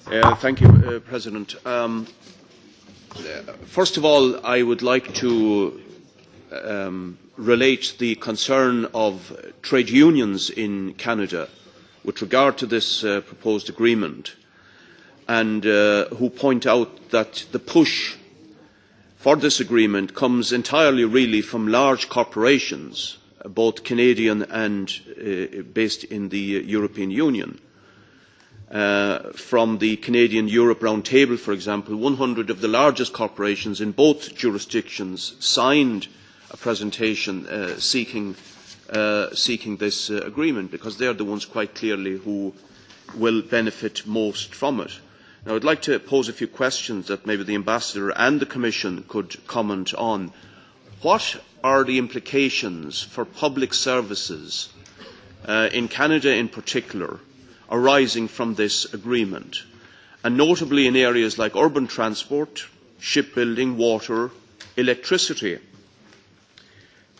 Thank you, President. First of all, I would like to relate the concern of trade unions in Canada with regard to this proposed agreement, and who point out that the push for this agreement comes entirely really from large corporations, both Canadian and based in the European Union. From the Canadian Europe Roundtable, for example, 100 of the largest corporations in both jurisdictions signed a presentation seeking this agreement, because they are the ones quite clearly who will benefit most from it. Now, I would like to pose a few questions that maybe the Ambassador and the Commission could comment on. What are the implications for public services in Canada in particular arising from this agreement, and notably in areas like urban transport, shipbuilding, water, electricity?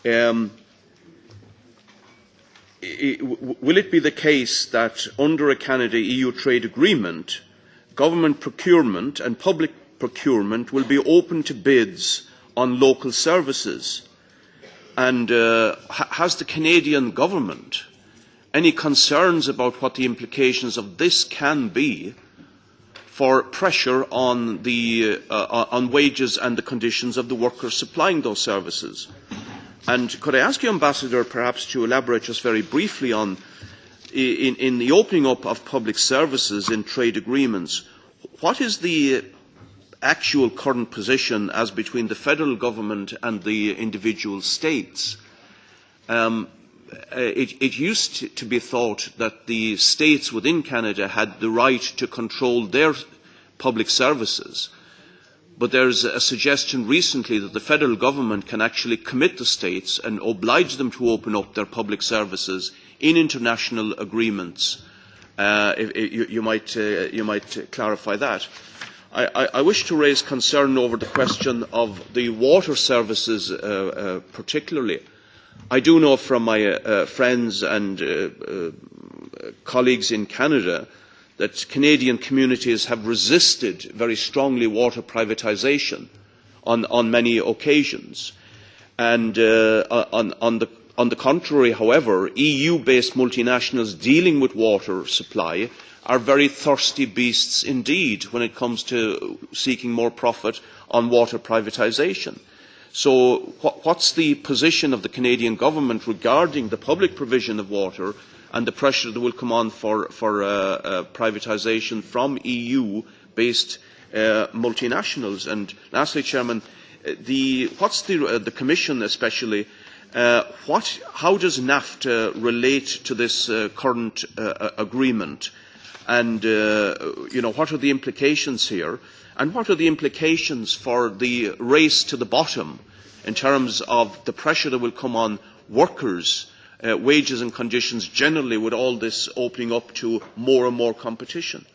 Will it be the case that under a Canada-EU trade agreement, government procurement and public procurement will be open to bids on local services? And has the Canadian government any concerns about what the implications of this can be for pressure on wages and the conditions of the workers supplying those services? And could I ask you, Ambassador, perhaps to elaborate just very briefly on, in the opening up of public services in trade agreements, what is the actual current position as between the federal government and the individual states? It used to be thought that the states within Canada had the right to control their public services, but there is a suggestion recently that the federal government can actually commit the states and oblige them to open up their public services in international agreements. You might clarify that. I wish to raise concern over the question of the water services particularly. I do know from my friends and colleagues in Canada that Canadian communities have resisted very strongly water privatisation on many occasions. And on the contrary, however, EU-based multinationals dealing with water supply are very thirsty beasts indeed when it comes to seeking more profit on water privatisation. So what's the position of the Canadian government regarding the public provision of water and the pressure that will come on for privatisation from EU-based multinationals? And lastly, Chairman, what's the Commission especially, how does NAFTA relate to this current agreement? And what are the implications here? And what are the implications for the race to the bottom in terms of the pressure that will come on workers, wages and conditions generally, with all this opening up to more and more competition?